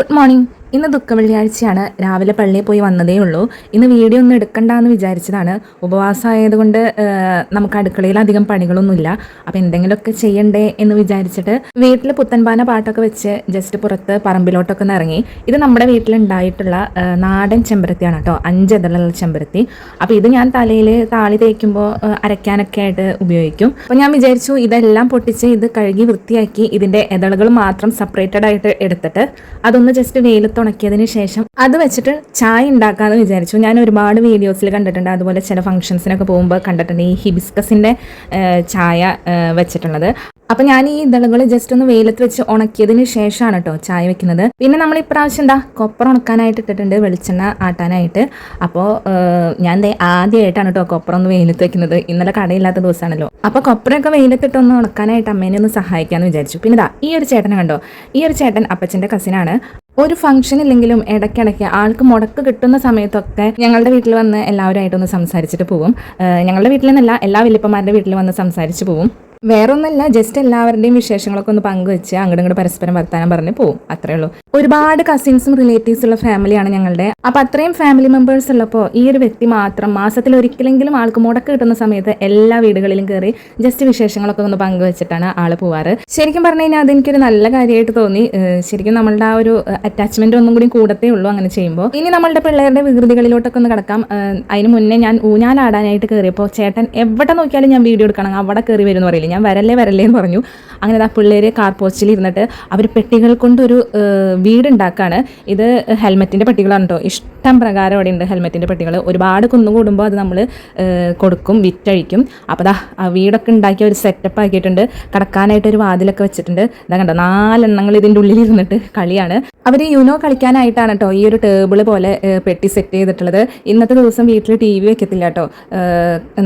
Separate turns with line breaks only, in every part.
Good morning. ഇന്ന് ദുഃഖവെള്ളിയാഴ്ചയാണ്. രാവിലെ പള്ളിയിൽ പോയി വന്നതേ ഉള്ളൂ. ഇന്ന് വീഡിയോ ഒന്നും എടുക്കണ്ടെന്ന് വിചാരിച്ചതാണ്. ഉപവാസമായതുകൊണ്ട് നമുക്ക് അടുക്കളയിൽ അധികം പണികളൊന്നുമില്ല. അപ്പോൾ എന്തെങ്കിലുമൊക്കെ ചെയ്യണ്ടേ എന്ന് വിചാരിച്ചിട്ട് വീട്ടിൽ പുത്തൻപാന പാട്ടൊക്കെ വെച്ച് ജസ്റ്റ് പുറത്ത് പറമ്പിലോട്ടൊക്കെ ഒന്ന് ഇറങ്ങി. ഇത് നമ്മുടെ വീട്ടിലുണ്ടായിട്ടുള്ള നാടൻ ചെമ്പരത്തിയാണ് കേട്ടോ, 5 ഇതളുള്ള ചെമ്പരത്തി. അപ്പോൾ ഇത് ഞാൻ തലയിൽ താളി തേക്കുമ്പോൾ അരയ്ക്കാനൊക്കെ ആയിട്ട് ഉപയോഗിക്കും. അപ്പോൾ ഞാൻ വിചാരിച്ചു ഇതെല്ലാം പൊട്ടിച്ച് ഇത് കഴുകി വൃത്തിയാക്കി ഇതിൻ്റെ ഇതളുകൾ മാത്രം സെപ്പറേറ്റഡ് ആയിട്ട് എടുത്തിട്ട് അതൊന്ന് ജസ്റ്റ് വെയിലത്ത് ഉണക്കിയതിന് ശേഷം അത് വെച്ചിട്ട് ചായ ഉണ്ടാക്കാമെന്ന് വിചാരിച്ചു. ഞാൻ ഒരുപാട് വീഡിയോസിൽ കണ്ടിട്ടുണ്ട്, അതുപോലെ ചില ഫംഗ്ഷൻസിനൊക്കെ പോകുമ്പോൾ കണ്ടിട്ടുണ്ട് ഈ ഹിബിസ്കസിൻ്റെ ചായ വെച്ചിട്ടുള്ളത്. അപ്പം ഞാൻ ഈ ഇതളുകൾ ജസ്റ്റ് ഒന്ന് വെയിലത്ത് വെച്ച് ഉണക്കിയതിന് ശേഷമാണ് കേട്ടോ ചായ വെക്കുന്നത്. പിന്നെ നമ്മൾ ഇപ്രാവശ്യം എന്താ കൊപ്പറ ഉണക്കാനായിട്ട് ഇട്ടിട്ടുണ്ട്, വെളിച്ചെണ്ണ ആട്ടാനായിട്ട്. അപ്പോൾ ഞാൻ ആദ്യമായിട്ടാണ് കേട്ടോ കൊപ്പറ ഒന്ന് വെയിലത്ത് വെക്കുന്നത്. ഇന്നലെ കടയില്ലാത്ത ദിവസമാണല്ലോ. അപ്പോൾ കൊപ്പറയൊക്കെ വെയിലത്തിട്ടൊന്ന് ഉണക്കാനായിട്ട് അമ്മേനെ ഒന്ന് സഹായിക്കാമെന്ന് വിചാരിച്ചു. പിന്നെ ഇതാ ഈ ഒരു ചേട്ടനെ കണ്ടോ, ഈ ഒരു ചേട്ടൻ അപ്പച്ചൻ്റെ കസിനാണ്. ഒരു ഫംഗ്ഷൻ ഇല്ലെങ്കിലും ഇടയ്ക്കിടയ്ക്ക് ആൾക്ക് മുടക്ക് കിട്ടുന്ന സമയത്തൊക്കെ ഞങ്ങളുടെ വീട്ടിൽ വന്ന് എല്ലാവരുമായിട്ടൊന്ന് സംസാരിച്ചിട്ട് പോകും. ഞങ്ങളുടെ വീട്ടിൽ നിന്നല്ല, എല്ലാ വലിയപ്പന്മാരുടെ വീട്ടിൽ വന്ന് സംസാരിച്ച് പോകും. വേറൊന്നല്ല, ജസ്റ്റ് എല്ലാവരുടെയും വിശേഷങ്ങളൊക്കെ ഒന്ന് പങ്കുവെച്ച് അങ്ങോട്ട് പരസ്പരം വർത്താനം പറഞ്ഞ് പോകും, അത്രേ ഉള്ളൂ. ഒരുപാട് കസിൻസും റിലേറ്റീവ്സും ഉള്ള ഫാമിലിയാണ് ഞങ്ങളുടെ. അപ്പം അത്രയും ഫാമിലി മെമ്പേഴ്സ് ഉള്ളപ്പോൾ ഈ ഒരു വ്യക്തി മാത്രം മാസത്തിൽ ഒരിക്കലെങ്കിലും ആൾക്ക് മുടക്ക് കിട്ടുന്ന സമയത്ത് എല്ലാ വീടുകളിലും കയറി ജസ്റ്റ് വിശേഷങ്ങളൊക്കെ ഒന്ന് പങ്കുവെച്ചിട്ടാണ് ആള് പോവാറ്. ശരിക്കും പറഞ്ഞു കഴിഞ്ഞാൽ അതെനിക്കൊരു നല്ല കാര്യമായിട്ട് തോന്നി. ശരിക്കും നമ്മളുടെ ആ ഒരു അറ്റാച്ച്മെന്റ് ഒന്നും കൂടി കൂടത്തേ ഉള്ളൂ അങ്ങനെ ചെയ്യുമ്പോൾ. ഇനി നമ്മളുടെ പിള്ളേരുടെ വികൃതികളിലോട്ടൊക്കെ ഒന്ന് കിടക്കാം. അതിന് മുന്നേ ഞാൻ ഊഞ്ഞാലാടാനായിട്ട് കയറിയപ്പോൾ ചേട്ടൻ എവിടെ നോക്കിയാലും ഞാൻ വീഡിയോ എടുക്കണം, അവിടെ കയറി വരുമെന്ന് പറയില്ല. ഞാൻ വരല്ലേ എന്ന് പറഞ്ഞു. അങ്ങനെ ആ പിള്ളേർ കാർ പോസ്റ്റിൽ ഇരുന്നിട്ട് അവർ പെട്ടികൾ കൊണ്ടൊരു വീടുണ്ടാക്കുകയാണ്. ഇത് ഹെൽമെറ്റിൻ്റെ പെട്ടികളാണ് കേട്ടോ, ഇഷ്ടം പ്രകാരം അവിടെ ഉണ്ട് ഹെൽമെറ്റിൻ്റെ പെട്ടികൾ. ഒരുപാട് കുന്നുകൂടുമ്പോൾ അത് നമ്മൾ കൊടുക്കും, വിറ്റഴിക്കും. അപ്പോൾ ആ വീടൊക്കെ ഉണ്ടാക്കിയ ഒരു സെറ്റപ്പ് ആക്കിയിട്ടുണ്ട്. കടക്കാനായിട്ടൊരു വാതിലൊക്കെ വെച്ചിട്ടുണ്ട്. ഇതാ കണ്ടോ, 4 എണ്ണങ്ങൾ ഇതിൻ്റെ ഉള്ളിൽ ഇരുന്നിട്ട് കളിയാണ്. അവർ യുനോ കളിക്കാനായിട്ടാണ് കേട്ടോ ഈ ഒരു ടേബിൾ പോലെ പെട്ടി സെറ്റ് ചെയ്തിട്ടുള്ളത്. ഇന്നത്തെ ദിവസം വീട്ടിൽ TV വെക്കത്തില്ല കേട്ടോ,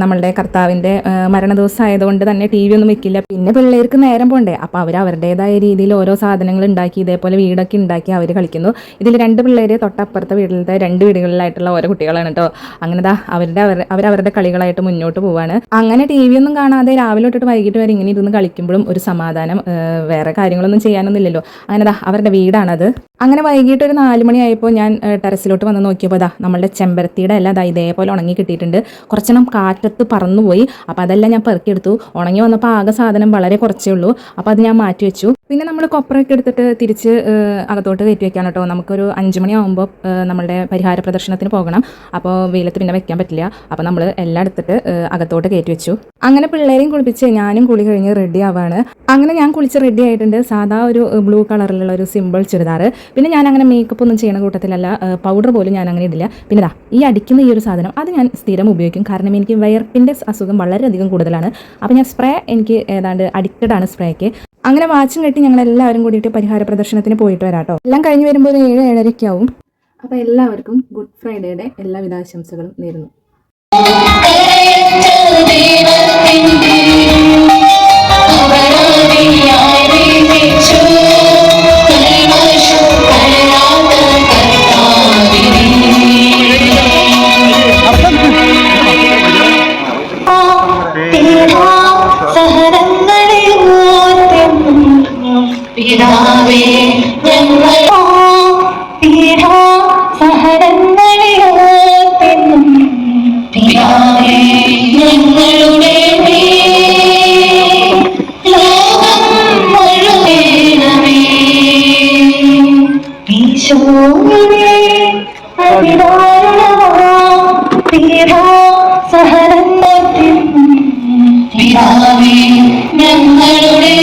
നമ്മളുടെ കർത്താവിൻ്റെ മരണ ദിവസം ആയതുകൊണ്ട് തന്നെ TV ഒന്നും വെക്കില്ല. പിന്നെ പിള്ളേർക്ക് നേരം പോണ്ടേ, അപ്പോൾ അവർ അവരുടേതായ രീതിയിൽ ഓരോ സാധനങ്ങൾ ഉണ്ടാക്കി ഇതേപോലെ വീടൊക്കെ ഉണ്ടാക്കി അവർ കളിക്കുന്നു. ഇതിൽ 2 പിള്ളേർ തൊട്ടപ്പുറത്തെ വീട്ടിലത്തെ 2 വീടുകളിലായിട്ടുള്ള ഓരോ കുട്ടികളാണ് കേട്ടോ. അങ്ങനെ അവരവരുടെ കളികളായിട്ട് മുന്നോട്ട് പോവാണ്. അങ്ങനെ TV ഒന്നും കാണാതെ രാവിലെ തൊട്ടിട്ട് വൈകിട്ട് വരെ ഇങ്ങനെ ഇരുന്ന് കളിക്കുമ്പോഴും ഒരു സമാധാനം. വേറെ കാര്യങ്ങളൊന്നും ചെയ്യാനൊന്നും ഇല്ലല്ലോ. അങ്ങനെ അവരുടെ വീടാണത്. അങ്ങനെ വൈകിട്ട് ഒരു 4 മണിയായപ്പോൾ ഞാൻ ടെറസിലോട്ട് വന്ന് നോക്കിയപ്പോൾ നമ്മളുടെ ചെമ്പരത്തിയുടെ എല്ലാം ഇതേപോലെ ഉണങ്ങി കിട്ടിയിട്ടുണ്ട്. കുറച്ചെണ്ണം കാറ്റത്ത് പറന്നുപോയി. അപ്പോൾ അതെല്ലാം ഞാൻ പെറുക്കിയെടുത്തു. ഉണങ്ങി വന്നപ്പോൾ ആകെ സാധനം വളരെ കുറച്ചേ ഉള്ളൂ. അപ്പോൾ അത് ഞാൻ മാറ്റി വെച്ചു. പിന്നെ നമ്മൾ കൊപ്പറയൊക്കെ എടുത്തിട്ട് തിരിച്ച് അകത്തോട്ട് കയറ്റി വെക്കാൻ കേട്ടോ. നമുക്കൊരു 5 മണിയാകുമ്പോൾ നമ്മളുടെ പരിഹാര പ്രദർശനത്തിന് പോകണം. അപ്പോൾ വെയിലത്ത് പിന്നെ വെക്കാൻ പറ്റില്ല. അപ്പോൾ നമ്മൾ എല്ലാം എടുത്തിട്ട് അകത്തോട്ട് കയറ്റി വെച്ചു. അങ്ങനെ പിള്ളേരെയും കുളിപ്പിച്ച് ഞാനും കുളി കഴിഞ്ഞ് റെഡി ആവാണ്. അങ്ങനെ ഞാൻ കുളിച്ച് റെഡി ആയിട്ടുണ്ട്. സാധാ ഒരു ബ്ലൂ കളറിലുള്ള ഒരു സിമ്പിൾ ചുരിദാർ. പിന്നെ ഞാൻ അങ്ങനെ മേക്കപ്പ് ഒന്നും ചെയ്യണ കൂട്ടത്തിലല്ല, പൗഡർ പോലും ഞാൻ അങ്ങനെ ഇടില്ല. പിന്നെ ഈ അടിക്കുന്ന ഈ ഒരു സാധനം അത് ഞാൻ സ്ഥിരം ഉപയോഗിക്കും. കാരണം എനിക്ക് വയർപ്പിൻ്റെ അസുഖം വളരെയധികം കൂടുതലാണ്. അപ്പോൾ ഞാൻ സ്പ്രേ എനിക്ക് ഏതാണ്ട് അഡിക്റ്റഡ് ആണ് സ്പ്രേക്ക്. അങ്ങനെ വാച്ചും കെട്ടി ഞങ്ങളെല്ലാവരും കൂടിയിട്ട് പരിഹാര പ്രദർശനത്തിന് പോയിട്ട് വരാം കേട്ടോ. എല്ലാം കഴിഞ്ഞ് വരുമ്പോൾ ഒരു 7-7:30 ആവും. അപ്പോൾ എല്ലാവർക്കും ഗുഡ് ഫ്രൈഡേയുടെ എല്ലാവിധ ആശംസകളും നേരുന്നു.
പിതാവേ ഞങ്ങളുടെ ലോകം മുഴുവനമേ ഈശോയെ സഹനത്തിൽ പിതാവേ ഞങ്ങളുടെ